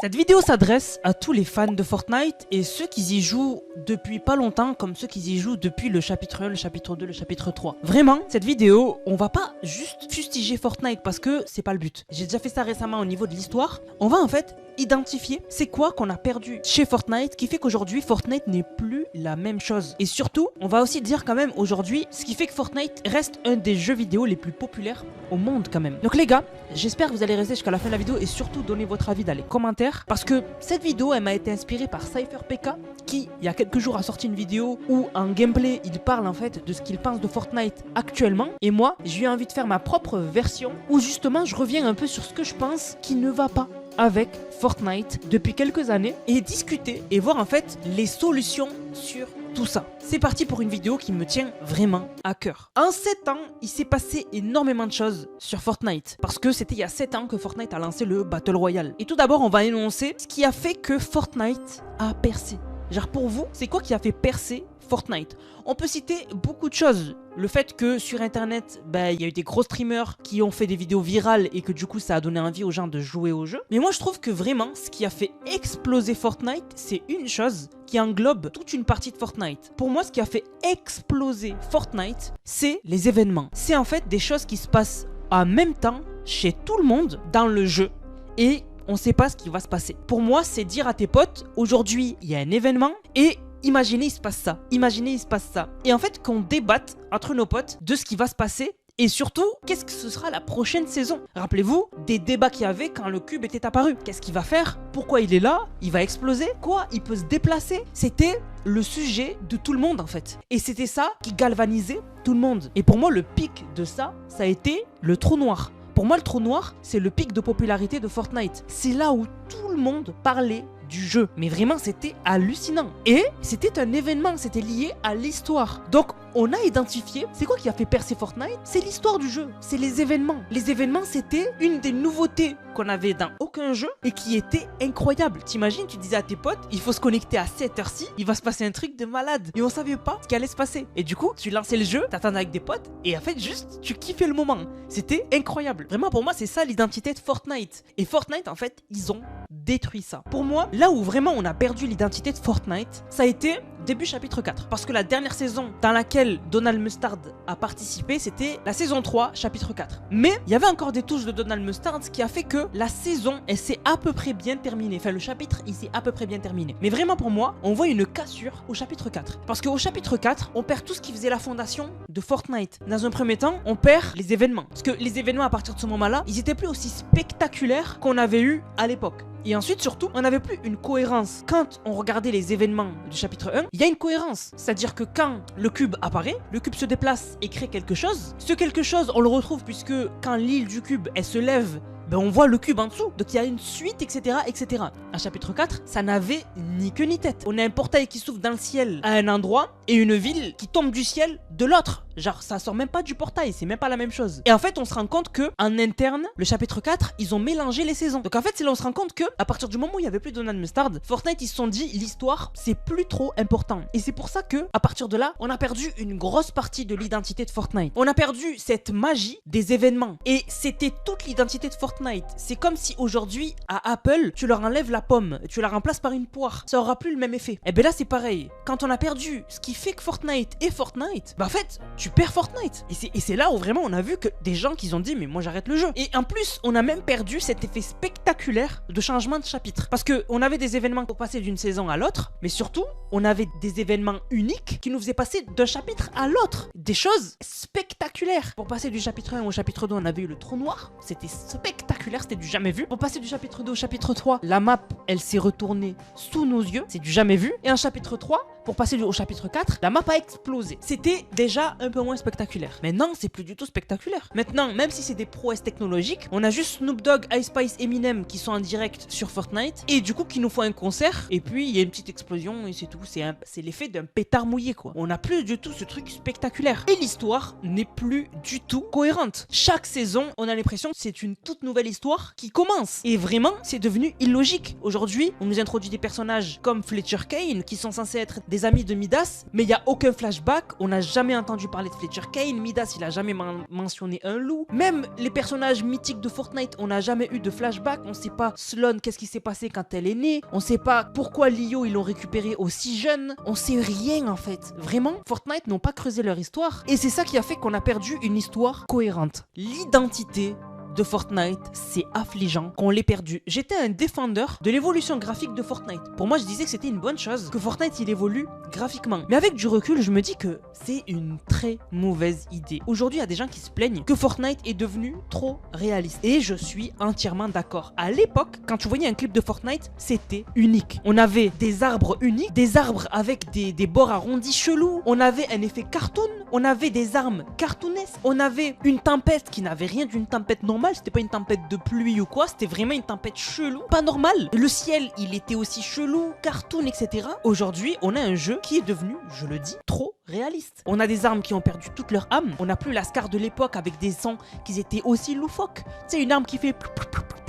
Cette vidéo s'adresse à tous les fans de Fortnite et ceux qui y jouent depuis pas longtemps comme ceux qui y jouent depuis le chapitre 1, le chapitre 2, le chapitre 3. Vraiment, cette vidéo, on va pas juste fustiger Fortnite parce que c'est pas le but. J'ai déjà fait ça récemment au niveau de l'histoire. On va en fait identifier c'est quoi qu'on a perdu chez Fortnite qui fait qu'aujourd'hui Fortnite n'est plus la même chose. Et surtout, on va aussi dire quand même aujourd'hui ce qui fait que Fortnite reste un des jeux vidéo les plus populaires au monde quand même. Donc les gars, j'espère que vous allez rester jusqu'à la fin de la vidéo et surtout donner votre avis dans les commentaires parce que cette vidéo elle m'a été inspirée par CypherPK qui il y a quelques jours a sorti une vidéo où en gameplay il parle en fait de ce qu'il pense de Fortnite actuellement et moi j'ai eu envie de faire ma propre version où justement je reviens un peu sur ce que je pense qui ne va pas avec Fortnite depuis quelques années et discuter et voir en fait les solutions sur tout ça. C'est parti pour une vidéo qui me tient vraiment à cœur. En 7 ans, il s'est passé énormément de choses sur Fortnite parce que c'était il y a 7 ans que Fortnite a lancé le Battle Royale. Et tout d'abord, on va énoncer ce qui a fait que Fortnite a percé. Genre pour vous, c'est quoi qui a fait percer Fortnite? On peut citer beaucoup de choses. Le fait que sur internet, il y a eu des gros streamers qui ont fait des vidéos virales et que du coup ça a donné envie aux gens de jouer au jeu. Mais moi je trouve que vraiment ce qui a fait exploser Fortnite, c'est une chose qui englobe toute une partie de Fortnite. Pour moi ce qui a fait exploser Fortnite, c'est les événements. C'est en fait des choses qui se passent en même temps chez tout le monde dans le jeu et on sait pas ce qui va se passer. Pour moi c'est dire à tes potes, aujourd'hui il y a un événement et imaginez il se passe ça, imaginez il se passe ça. Et en fait qu'on débatte entre nos potes de ce qui va se passer et surtout qu'est-ce que ce sera la prochaine saison. Rappelez-vous des débats qu'il y avait quand le cube était apparu. Qu'est-ce qu'il va faire? Pourquoi il est là? Il va exploser? Quoi? Il peut se déplacer? C'était le sujet de tout le monde en fait. Et c'était ça qui galvanisait tout le monde. Et pour moi le pic de ça, ça a été le trou noir. Pour moi le trou noir, c'est le pic de popularité de Fortnite. C'est là où tout le monde parlait du jeu. Mais vraiment, c'était hallucinant. Et c'était un événement, c'était lié à l'histoire. Donc, on a identifié, c'est quoi qui a fait percer Fortnite? C'est l'histoire du jeu, c'est les événements. Les événements, c'était une des nouveautés qu'on avait dans aucun jeu et qui était incroyable. T'imagines, tu disais à tes potes, il faut se connecter à cette heure-ci, il va se passer un truc de malade. Et on savait pas ce qui allait se passer. Et du coup, tu lançais le jeu, t'attendais avec des potes et en fait, juste, tu kiffais le moment. C'était incroyable. Vraiment, pour moi, c'est ça l'identité de Fortnite. Et Fortnite, en fait, ils ont détruit ça. Pour moi, là où vraiment on a perdu l'identité de Fortnite, ça a été début chapitre 4. Parce que la dernière saison dans laquelle Donald Mustard a participé, c'était la saison 3, chapitre 4. Mais il y avait encore des touches de Donald Mustard, ce qui a fait que la saison, elle s'est à peu près bien terminée. Enfin, le chapitre, il s'est à peu près bien terminé. Mais vraiment pour moi, on voit une cassure au chapitre 4. Parce qu'au chapitre 4, on perd tout ce qui faisait la fondation de Fortnite. Dans un premier temps, on perd les événements. Parce que les événements à partir de ce moment-là, ils étaient plus aussi spectaculaires qu'on avait eu à l'époque. Et ensuite, surtout, on n'avait plus une cohérence. Quand on regardait les événements du chapitre 1, il y a une cohérence. C'est-à-dire que quand le cube apparaît, le cube se déplace et crée quelque chose. Ce quelque chose, on le retrouve puisque quand l'île du cube, elle se lève, on voit le cube en dessous. Donc il y a une suite, etc., etc. À chapitre 4, ça n'avait ni queue ni tête. On a un portail qui s'ouvre dans le ciel à un endroit et une ville qui tombe du ciel de l'autre. Genre, ça sort même pas du portail, c'est même pas la même chose. Et en fait, on se rend compte que en interne, le chapitre 4, ils ont mélangé les saisons. Donc en fait, c'est là on se rend compte que à partir du moment où il y avait plus Donald Mustard, Fortnite ils se sont dit l'histoire, c'est plus trop important. Et c'est pour ça que à partir de là, on a perdu une grosse partie de l'identité de Fortnite. On a perdu cette magie des événements et c'était toute l'identité de Fortnite. C'est comme si aujourd'hui à Apple, tu leur enlèves la pomme, tu la remplaces par une poire. Ça aura plus le même effet. Et ben là, c'est pareil. Quand on a perdu ce qui fait que Fortnite est Fortnite, en fait, tu perds Fortnite. Et c'est là où vraiment on a vu que des gens qui ont dit mais moi j'arrête le jeu. Et en plus on a même perdu cet effet spectaculaire de changement de chapitre. Parce que on avait des événements pour passer d'une saison à l'autre, mais surtout on avait des événements uniques qui nous faisaient passer d'un chapitre à l'autre. Des choses spectaculaires. Pour passer du chapitre 1 au chapitre 2 on avait eu le trou noir. C'était spectaculaire, c'était du jamais vu. Pour passer du chapitre 2 au chapitre 3, la map elle s'est retournée sous nos yeux. C'est du jamais vu. Et en chapitre 3, pour passer au chapitre 4, la map a explosé. C'était déjà un peu moins spectaculaire. Maintenant, c'est plus du tout spectaculaire. Maintenant, même si c'est des prouesses technologiques, on a juste Snoop Dogg, Ice Spice, Eminem qui sont en direct sur Fortnite et du coup qui nous font un concert et puis il y a une petite explosion et c'est tout. C'est l'effet d'un pétard mouillé quoi. On n'a plus du tout ce truc spectaculaire. Et l'histoire n'est plus du tout cohérente. Chaque saison, on a l'impression que c'est une toute nouvelle histoire qui commence. Et vraiment, c'est devenu illogique. Aujourd'hui, on nous introduit des personnages comme Fletcher Kane qui sont censés être des amis de Midas, mais il n'y a aucun flashback, on n'a jamais entendu parler parlé de Fletcher Kane. Midas, il a jamais mentionné un loup. Même les personnages mythiques de Fortnite, on n'a jamais eu de flashback. On sait pas Sloane, qu'est-ce qui s'est passé quand elle est née. On sait pas pourquoi Leo, ils l'ont récupéré aussi jeune. On sait rien en fait. Vraiment, Fortnite n'ont pas creusé leur histoire. Et c'est ça qui a fait qu'on a perdu une histoire cohérente. L'identité de Fortnite, c'est affligeant qu'on l'ait perdu. J'étais un défendeur de l'évolution graphique de Fortnite. Pour moi, je disais que c'était une bonne chose que Fortnite il évolue graphiquement. Mais avec du recul, je me dis que c'est une très mauvaise idée. Aujourd'hui, il y a des gens qui se plaignent que Fortnite est devenu trop réaliste. Et je suis entièrement d'accord. À l'époque, quand tu voyais un clip de Fortnite, c'était unique. On avait des arbres uniques, des arbres avec des bords arrondis chelous. On avait un effet cartoon. On avait des armes cartoonesques. On avait une tempête qui n'avait rien d'une tempête normale. C'était pas une tempête de pluie ou quoi. C'était vraiment une tempête chelou. Pas normal. Le ciel, il était aussi chelou, cartoon, etc. Aujourd'hui, on a un jeu qui est devenu, je le dis, trop réaliste. On a des armes qui ont perdu toute leur âme. On n'a plus la Scar de l'époque avec des sons qui étaient aussi loufoques. C'est une arme qui fait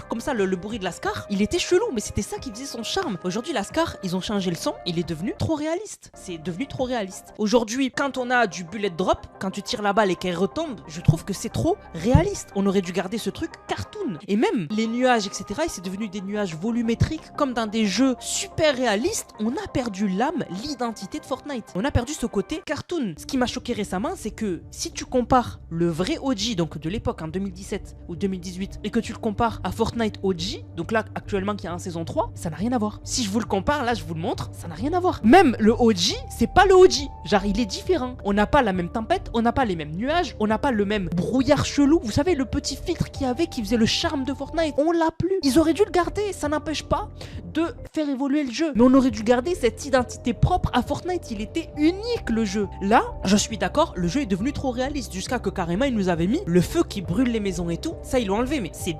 comme ça, le bruit de la Scar, il était chelou, mais c'était ça qui faisait son charme. Aujourd'hui, la Scar, ils ont changé le son, il est devenu trop réaliste. C'est devenu trop réaliste. Aujourd'hui, quand on a du bullet drop, quand tu tires la balle et qu'elle retombe, je trouve que c'est trop réaliste. On aurait dû garder ce truc cartoon. Et même les nuages, etc., c'est devenu des nuages volumétriques, comme dans des jeux super réalistes. On a perdu l'âme, l'identité de Fortnite. On a perdu ce côté cartoon. Ce qui m'a choqué récemment, c'est que si tu compares le vrai OG, donc de l'époque en 2017 ou 2018, et que tu le compares à Fortnite OG, donc là actuellement qui est en saison 3, ça n'a rien à voir. Si je vous le compare, là je vous le montre, ça n'a rien à voir. Même le OG, c'est pas le OG. Genre il est différent. On n'a pas la même tempête, on n'a pas les mêmes nuages, on n'a pas le même brouillard chelou. Vous savez le petit filtre qu'il y avait qui faisait le charme de Fortnite, on l'a plus. Ils auraient dû le garder, ça n'empêche pas de faire évoluer le jeu. Mais on aurait dû garder cette identité propre à Fortnite, il était unique le jeu. Là, je suis d'accord, le jeu est devenu trop réaliste jusqu'à que carrément ils nous avaient mis le feu qui brûle les maisons et tout. Ça ils l'ont enlevé, mais c'est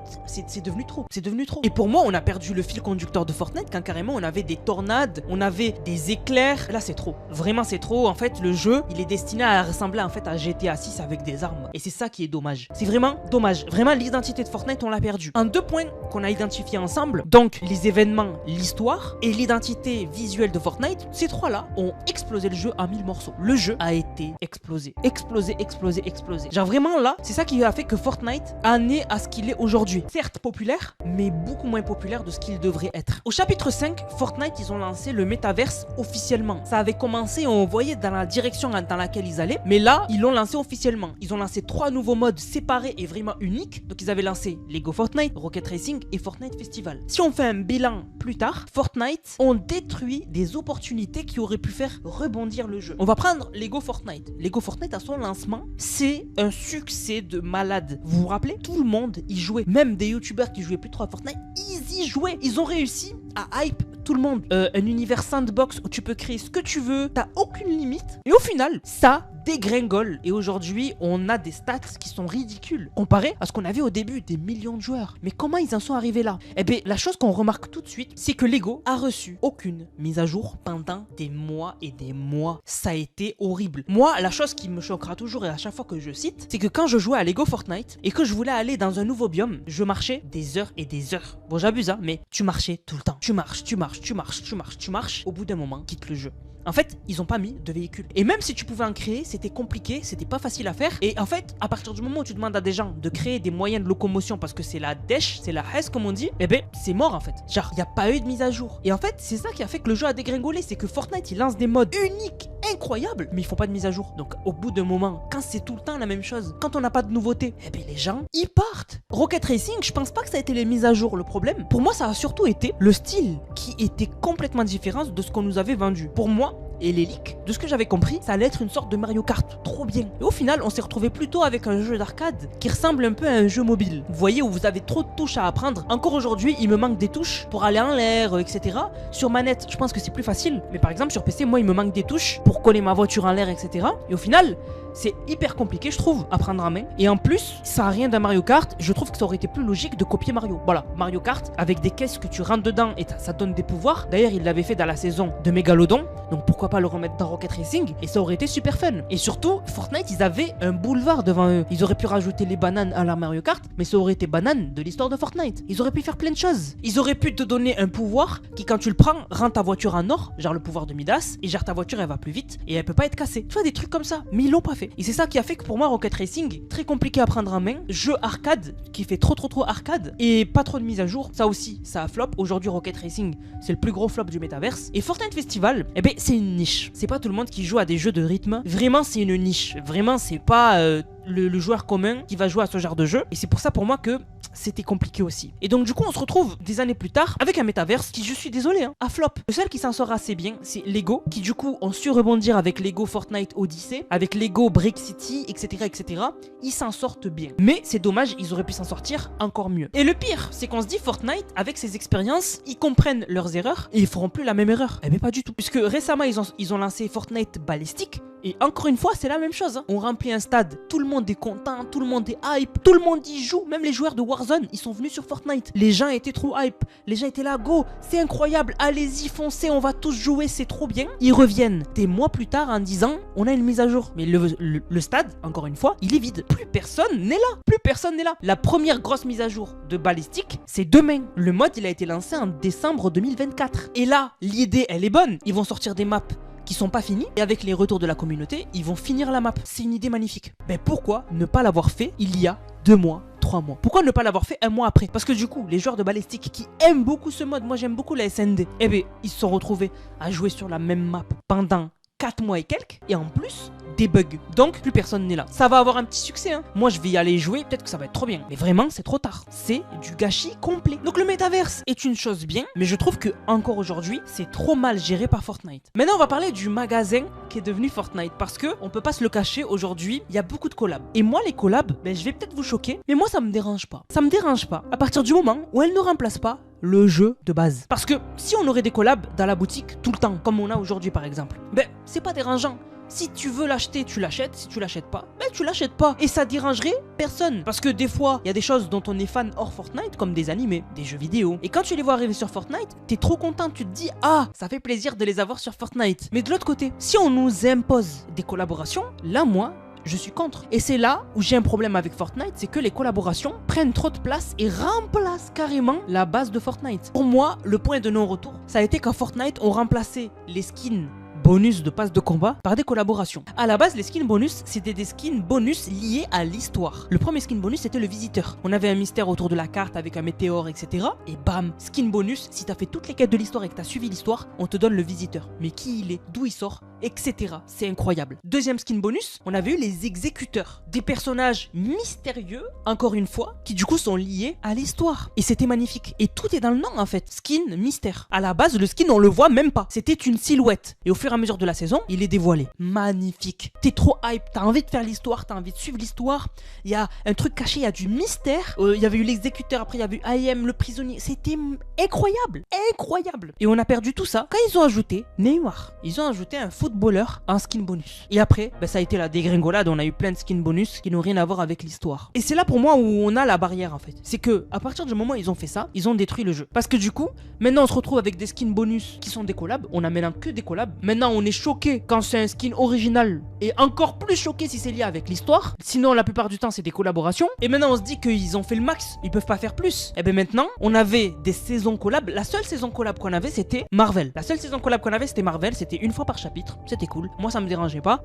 devenu trop. C'est devenu trop. Et pour moi, on a perdu le fil conducteur de Fortnite quand carrément on avait des tornades, on avait des éclairs. Là, c'est trop. Vraiment, c'est trop. En fait, le jeu, il est destiné à ressembler en fait à GTA 6 avec des armes. Et c'est ça qui est dommage. C'est vraiment dommage. Vraiment, l'identité de Fortnite, on l'a perdu. En deux points qu'on a identifiés ensemble, donc les événements, l'histoire et l'identité visuelle de Fortnite, ces trois-là ont explosé le jeu en 1000 morceaux. Le jeu a été explosé. Explosé, explosé, explosé. Genre vraiment là, c'est ça qui a fait que Fortnite en est à ce qu'il est aujourd'hui. Certes populaire, mais beaucoup moins populaire de ce qu'il devrait être. Au chapitre 5, Fortnite, ils ont lancé le métaverse officiellement. Ça avait commencé, on voyait dans la direction dans laquelle ils allaient, mais là, ils l'ont lancé officiellement. Ils ont lancé 3 nouveaux modes séparés et vraiment uniques. Donc ils avaient lancé Lego Fortnite, Rocket Racing et Fortnite Festival. Si on fait un bilan plus tard, Fortnite ont détruit des opportunités qui auraient pu faire rebondir le jeu. On va prendre Lego Fortnite. Lego Fortnite à son lancement, c'est un succès de malade. Vous vous rappelez? Tout le monde y jouait. Même des youtubeurs qui jouaient plus trop à Fortnite, ils y jouaient. Ils ont réussi à hype tout le monde. Un univers sandbox où tu peux créer ce que tu veux, t'as aucune limite. Et au final, ça dégringole. Et aujourd'hui, on a des stats qui sont ridicules comparé à ce qu'on avait au début, des millions de joueurs. Mais comment ils en sont arrivés là? Eh bien, la chose qu'on remarque tout de suite, c'est que Lego a reçu aucune mise à jour pendant des mois et des mois. Ça a été horrible. Moi, la chose qui me choquera toujours et à chaque fois que je cite, c'est que quand je jouais à Lego Fortnite et que je voulais aller dans un nouveau biome, je marchais des heures et des heures. Bon, j'abuse, hein, mais tu marchais tout le temps. Tu marches, tu marches, tu marches, tu marches, tu marches. Au bout d'un moment, quitte le jeu. En fait, ils ont pas mis de véhicule. Et même si tu pouvais en créer, c'était compliqué, c'était pas facile à faire. Et en fait, à partir du moment où tu demandes à des gens de créer des moyens de locomotion parce que c'est la dèche, c'est la hesse comme on dit, eh ben, c'est mort en fait. Genre, il n'y a pas eu de mise à jour. Et en fait, c'est ça qui a fait que le jeu a dégringolé. C'est que Fortnite, il lance des modes uniques, incroyables, mais ils font pas de mise à jour. Donc, au bout d'un moment, quand c'est tout le temps la même chose, quand on n'a pas de nouveauté, eh ben, les gens, ils partent. Rocket Racing, je pense pas que ça a été les mises à jour le problème. Pour moi, ça a surtout été le style qui était complètement différent de ce qu'on nous avait vendu. Pour moi, et les leaks, de ce que j'avais compris, ça allait être une sorte de Mario Kart, trop bien. Et au final, on s'est retrouvé plutôt avec un jeu d'arcade qui ressemble un peu à un jeu mobile. Vous voyez, où vous avez trop de touches à apprendre. Encore aujourd'hui, il me manque des touches pour aller en l'air, etc. Sur manette, je pense que c'est plus facile. Mais par exemple, sur PC, moi, il me manque des touches pour coller ma voiture en l'air, etc. Et au final, c'est hyper compliqué, je trouve, à prendre en main. Et en plus, ça a rien d'un Mario Kart. Je trouve que ça aurait été plus logique de copier Mario. Voilà, Mario Kart, avec des caisses que tu rentres dedans et ça donne des pouvoirs. D'ailleurs, il l'avait fait dans la saison de Megalodon. Donc pourquoi pas le remettre dans Rocket Racing? Et ça aurait été super fun. Et surtout, Fortnite, ils avaient un boulevard devant eux. Ils auraient pu rajouter les bananes à la Mario Kart, mais ça aurait été banane de l'histoire de Fortnite. Ils auraient pu faire plein de choses. Ils auraient pu te donner un pouvoir qui, quand tu le prends, rend ta voiture en or, genre le pouvoir de Midas, et genre ta voiture, elle va plus vite et elle peut pas être cassée. Tu vois, des trucs comme ça. Mais ils l'ont pas fait. fait. Et c'est ça qui a fait que pour moi, Rocket Racing, très compliqué à prendre en main. Jeu arcade, qui fait trop arcade, et pas trop de mise à jour. Ça aussi, ça a flop. Aujourd'hui, Rocket Racing, c'est le plus gros flop du métaverse. Et Fortnite Festival, eh ben, c'est une niche. C'est pas tout le monde qui joue à des jeux de rythme. Vraiment, c'est une niche. Vraiment, c'est pas le joueur commun qui va jouer à ce genre de jeu. Et c'est pour ça, pour moi, que c'était compliqué aussi. Et donc du coup on se retrouve des années plus tard avec un métaverse qui, je suis désolé, hein, a flop. Le seul qui s'en sort assez bien, c'est Lego, qui du coup ont su rebondir avec Lego Fortnite Odyssey, avec Lego Brick City, etc. Ils s'en sortent bien. Mais c'est dommage, ils auraient pu s'en sortir encore mieux. Et le pire, c'est qu'on se dit Fortnite, avec ses expériences, ils comprennent leurs erreurs et ils feront plus la même erreur. Eh bien pas du tout. Puisque récemment ils ont lancé Fortnite Ballistic. Et encore une fois, c'est la même chose. Hein. On remplit un stade, tout le monde est content, tout le monde est hype, tout le monde y joue. Même les joueurs de Warzone, ils sont venus sur Fortnite. Les gens étaient trop hype, les gens étaient là, go, c'est incroyable, allez-y, foncez, on va tous jouer, c'est trop bien. Ils reviennent des mois plus tard en disant, on a une mise à jour. Mais le stade, encore une fois, il est vide. Plus personne n'est là, plus personne n'est là. La première grosse mise à jour de Ballistic, c'est demain. Le mode, il a été lancé en décembre 2024. Et là, l'idée, elle est bonne. Ils vont sortir des maps qui sont pas finis, et avec les retours de la communauté, ils vont finir la map. C'est une idée magnifique. Ben pourquoi ne pas l'avoir fait il y a 2 mois, 3 mois? Pourquoi ne pas l'avoir fait un mois après? Parce que du coup, les joueurs de Ballistic qui aiment beaucoup ce mode, moi j'aime beaucoup la SND, eh ben ils se sont retrouvés à jouer sur la même map pendant 4 mois et quelques, et en plus, des bugs. Donc, plus personne n'est là. Ça va avoir un petit succès, hein. Moi, je vais y aller jouer, peut-être que ça va être trop bien. Mais vraiment, c'est trop tard. C'est du gâchis complet. Donc, le métaverse est une chose bien, mais je trouve que encore aujourd'hui, c'est trop mal géré par Fortnite. Maintenant, on va parler du magasin qui est devenu Fortnite, parce que on peut pas se le cacher, aujourd'hui, il y a beaucoup de collabs. Et moi, les collabs, ben, je vais peut-être vous choquer, mais moi, ça me dérange pas. Ça me dérange pas. À partir du moment où elles ne remplacent pas le jeu de base. Parce que si on aurait des collabs dans la boutique tout le temps, comme on a aujourd'hui par exemple, ben c'est pas dérangeant. Si tu veux l'acheter, tu l'achètes. Si tu l'achètes pas, ben tu l'achètes pas. Et ça dérangerait personne. Parce que des fois, il y a des choses dont on est fan hors Fortnite, comme des animés, des jeux vidéo. Et quand tu les vois arriver sur Fortnite, t'es trop content. Tu te dis, ah, ça fait plaisir de les avoir sur Fortnite. Mais de l'autre côté, si on nous impose des collaborations, là, moi, je suis contre. Et c'est là où j'ai un problème avec Fortnite, c'est que les collaborations prennent trop de place et remplacent carrément la base de Fortnite. Pour moi, le point de non-retour, ça a été quand Fortnite ont remplacé les skins bonus de passe de combat par des collaborations. À la base, les skins bonus, c'était des skins bonus liés à l'histoire. Le premier skin bonus, c'était le visiteur. On avait un mystère autour de la carte avec un météore, etc. Et bam, skin bonus, si t'as fait toutes les quêtes de l'histoire et que t'as suivi l'histoire, on te donne le visiteur. Mais qui il est, d'où il sort, etc. C'est incroyable. Deuxième skin bonus, on avait eu les exécuteurs. Des personnages mystérieux, encore une fois, qui du coup sont liés à l'histoire. Et c'était magnifique. Et tout est dans le nom en fait. Skin, mystère. À la base, le skin, on le voit même pas. C'était une silhouette. Et au fur et à mesure de la saison, il est dévoilé. Magnifique. T'es trop hype. T'as envie de faire l'histoire. T'as envie de suivre l'histoire. Il y a un truc caché. Il y a du mystère. Il y avait eu l'exécuteur. Après, il y avait eu IM, le prisonnier. C'était incroyable. Incroyable. Et on a perdu tout ça quand ils ont ajouté Neymar. Ils ont ajouté un footballeur en skin bonus. Et après, ben, ça a été la dégringolade. On a eu plein de skins bonus qui n'ont rien à voir avec l'histoire. Et c'est là pour moi où on a la barrière en fait. C'est que à partir du moment où ils ont fait ça, ils ont détruit le jeu. Parce que du coup, maintenant on se retrouve avec des skins bonus qui sont des collabs. On a maintenant que des collabs. Maintenant on est choqué quand c'est un skin original. Et encore plus choqué si c'est lié avec l'histoire. Sinon la plupart du temps c'est des collaborations. Et maintenant on se dit qu'ils ont fait le max. Ils peuvent pas faire plus. Et bien maintenant, on avait des saisons collabs. La seule saison collab qu'on avait c'était Marvel. La seule saison collab qu'on avait c'était Marvel. C'était une fois par chapitre. C'était cool. Moi ça me dérangeait pas.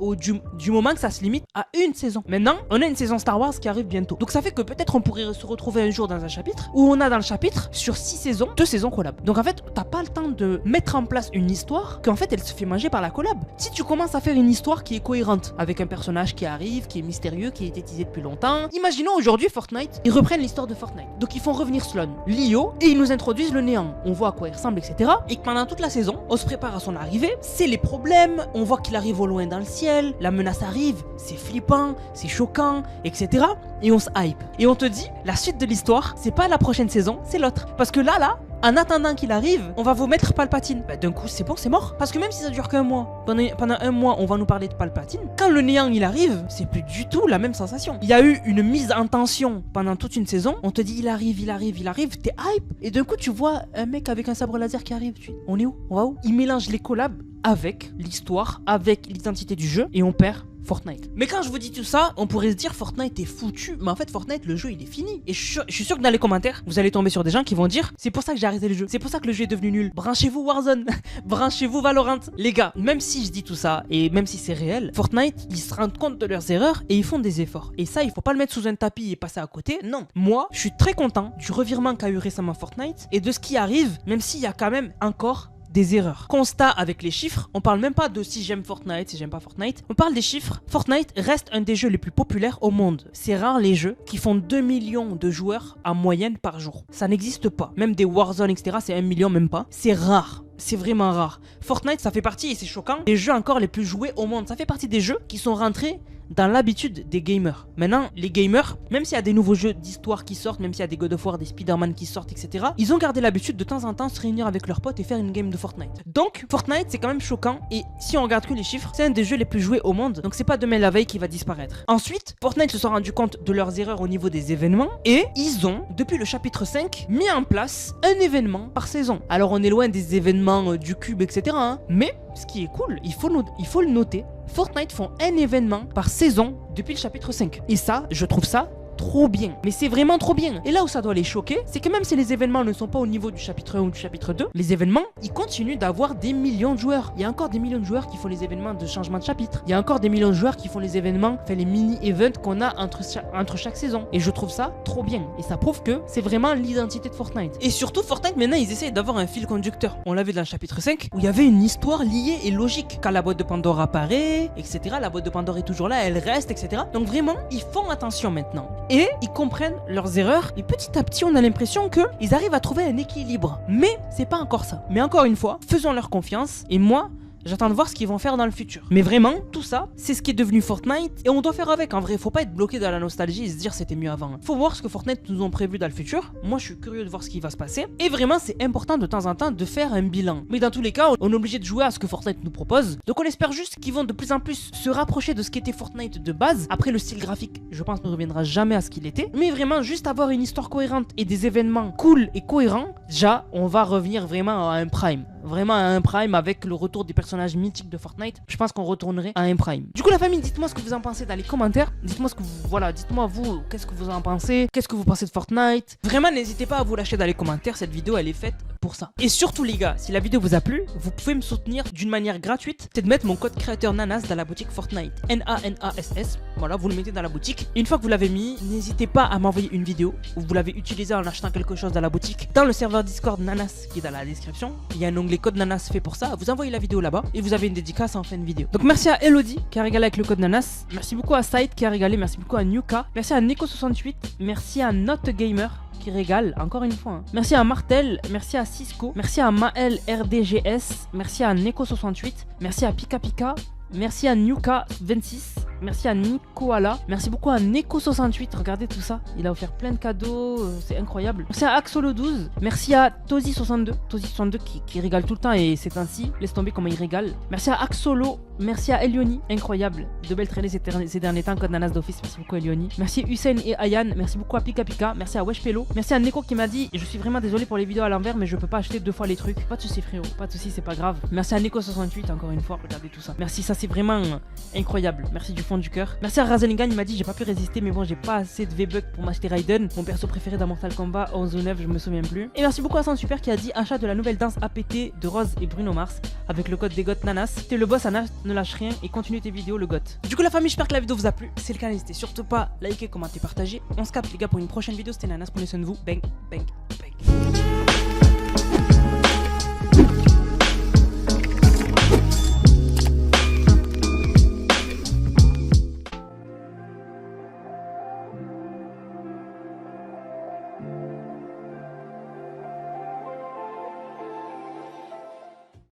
Du moment que ça se limite à une saison. Maintenant, on a une saison Star Wars qui arrive bientôt. Donc ça fait que peut-être on pourrait se retrouver un jour dans un chapitre où on a dans le chapitre sur 6 saisons, 2 saisons collab. Donc en fait, t'as pas le temps de mettre en place une histoire qu'en fait elle se fait manger par la collab. Si tu commences à faire une histoire qui est cohérente avec un personnage qui arrive, qui est mystérieux, qui a été teasé depuis longtemps. Imaginons aujourd'hui Fortnite, ils reprennent l'histoire de Fortnite. Donc ils font revenir Sloan, Leo et ils nous introduisent le néant. On voit à quoi il ressemble, etc. Et que pendant toute la saison, on se prépare à son arrivée. C'est les problèmes, on voit qu'il arrive au loin dans le ciel, la menace arrive, c'est flippant, c'est choquant, etc. Et on se hype. Et on te dit, la suite de l'histoire, c'est pas la prochaine saison, c'est l'autre. Parce que là, en attendant qu'il arrive, on va vous mettre Palpatine. Bah, d'un coup, c'est bon, c'est mort. Parce que même si ça dure qu'un mois, pendant un mois, on va nous parler de Palpatine. Quand le néant il arrive, c'est plus du tout la même sensation. Il y a eu une mise en tension pendant toute une saison. On te dit, il arrive, t'es hype. Et d'un coup, tu vois un mec avec un sabre laser qui arrive. On est où? On va où? Il mélange les collabs avec l'histoire, avec l'identité du jeu, et on perd Fortnite. Mais quand je vous dis tout ça, on pourrait se dire Fortnite est foutu, mais en fait Fortnite, le jeu il est fini. Et je suis sûr que dans les commentaires, vous allez tomber sur des gens qui vont dire c'est pour ça que j'ai arrêté le jeu, c'est pour ça que le jeu est devenu nul. Branchez-vous Warzone, branchez-vous Valorant. Les gars, même si je dis tout ça et même si c'est réel, Fortnite, ils se rendent compte de leurs erreurs et ils font des efforts. Et ça, il faut pas le mettre sous un tapis et passer à côté. Non. Moi, je suis très content du revirement qu'a eu récemment Fortnite et de ce qui arrive, même s'il y a quand même encore des erreurs. Constat avec les chiffres, on parle même pas de si j'aime Fortnite, si j'aime pas Fortnite, on parle des chiffres. Fortnite reste un des jeux les plus populaires au monde. C'est rare les jeux qui font 2 millions de joueurs en moyenne par jour. Ça n'existe pas. Même des Warzone, etc., c'est 1 million, même pas. C'est rare. C'est vraiment rare. Fortnite, ça fait partie, et c'est choquant, des jeux encore les plus joués au monde. Ça fait partie des jeux qui sont rentrés dans l'habitude des gamers. Maintenant, les gamers, même s'il y a des nouveaux jeux d'histoire qui sortent, même s'il y a des God of War, des Spider-Man qui sortent, etc., ils ont gardé l'habitude de temps en temps se réunir avec leurs potes et faire une game de Fortnite. Donc, Fortnite, c'est quand même choquant, et si on regarde que les chiffres, c'est un des jeux les plus joués au monde, donc c'est pas demain la veille qui va disparaître. Ensuite, Fortnite se sont rendu compte de leurs erreurs au niveau des événements, et ils ont, depuis le chapitre 5, mis en place un événement par saison. Alors, on est loin des événements du cube, etc., hein, mais ce qui est cool, il faut le noter, Fortnite font un événement par saison depuis le chapitre 5. Et ça, je trouve ça trop bien. Mais c'est vraiment trop bien. Et là où ça doit les choquer, c'est que même si les événements ne sont pas au niveau du chapitre 1 ou du chapitre 2, les événements, ils continuent d'avoir des millions de joueurs. Il y a encore des millions de joueurs qui font les événements de changement de chapitre. Il y a encore des millions de joueurs qui font les événements, enfin les mini-events qu'on a entre chaque saison. Et je trouve ça trop bien. Et ça prouve que c'est vraiment l'identité de Fortnite. Et surtout, Fortnite, maintenant, ils essayent d'avoir un fil conducteur. On l'a vu dans le chapitre 5, où il y avait une histoire liée et logique. Quand la boîte de Pandore apparaît, etc., la boîte de Pandore est toujours là, elle reste, etc. Donc vraiment, ils font attention maintenant. Et ils comprennent leurs erreurs et petit à petit on a l'impression qu'ils arrivent à trouver un équilibre. Mais c'est pas encore ça. Mais encore une fois, faisons leur confiance et moi, j'attends de voir ce qu'ils vont faire dans le futur. Mais vraiment, tout ça, c'est ce qui est devenu Fortnite et on doit faire avec. En vrai, faut pas être bloqué dans la nostalgie et se dire c'était mieux avant. Faut voir ce que Fortnite nous ont prévu dans le futur. Moi, je suis curieux de voir ce qui va se passer. Et vraiment, c'est important de temps en temps de faire un bilan. Mais dans tous les cas, on est obligé de jouer à ce que Fortnite nous propose. Donc on espère juste qu'ils vont de plus en plus se rapprocher de ce qu'était Fortnite de base. Après, le style graphique, je pense, ne reviendra jamais à ce qu'il était. Mais vraiment, juste avoir une histoire cohérente et des événements cool et cohérents, déjà, on va revenir vraiment à un prime. Vraiment à un prime avec le retour des personnages mythiques de Fortnite. Je pense qu'on retournerait à un prime. Du coup, la famille, dites-moi ce que vous en pensez dans les commentaires. Dites-moi ce que vous, voilà, dites-moi vous, qu'est-ce que vous en pensez, qu'est-ce que vous pensez de Fortnite. Vraiment, n'hésitez pas à vous lâcher dans les commentaires. Cette vidéo, elle est faite pour ça. Et surtout, les gars, si la vidéo vous a plu, vous pouvez me soutenir d'une manière gratuite. C'est de mettre mon code créateur Nanas dans la boutique Fortnite. N-A-N-A-S-S. Voilà, vous le mettez dans la boutique. Et une fois que vous l'avez mis, n'hésitez pas à m'envoyer une vidéo où vous l'avez utilisé en achetant quelque chose dans la boutique. Dans le serveur Discord Nanas qui est dans la description, il y a un onglet code Nanas fait pour ça. Vous envoyez la vidéo là-bas et vous avez une dédicace en fin de vidéo. Donc merci à Elodie qui a régalé avec le code Nanas. Merci beaucoup à Saïd qui a régalé. Merci beaucoup à Nuka. Merci à Neko68. Merci à NotGamer qui régale, encore une fois. Hein. Merci à Martel, merci à Cisco, merci à Maël RDGS, merci à Neko68, merci à Pika Pika, merci à Nuka26, merci à Nicoala, merci beaucoup à Neko68, regardez tout ça, il a offert plein de cadeaux, c'est incroyable. Merci à Axolo12, merci à Tozy62 qui régale tout le temps et c'est ainsi, laisse tomber comment il régale. Merci à Axolo, merci à Elioni, incroyable, de belles traînées ces derniers temps, code Nanas d'office, merci beaucoup à Elioni. Merci Hussein et Ayan, merci beaucoup à Pika Pika, merci à Weshpelo, merci à Neko qui m'a dit, je suis vraiment désolé pour les vidéos à l'envers mais je peux pas acheter 2 fois les trucs. Pas de soucis frérot, pas de soucis, c'est pas grave. Merci à Neko68 encore une fois, regardez tout ça. Merci, ça c'est vraiment incroyable, merci du fond du cœur. Merci à Razelingan, il m'a dit j'ai pas pu résister mais bon j'ai pas assez de V-Bucks pour m'acheter Raiden, mon perso préféré dans Mortal Kombat 11 ou 9, je me souviens plus. Et merci beaucoup à Sansuper qui a dit achat de la nouvelle danse APT de Rose et Bruno Mars avec le code des GOT Nanas. T'es le boss Nanas, ne lâche rien et continue tes vidéos le GOT. Du coup la famille, j'espère que la vidéo vous a plu. Si c'est le cas, n'hésitez surtout pas à liker, commenter, partager. On se capte les gars pour une prochaine vidéo. C'était Nanas, prenez soin de vous. Bang, bang, bang.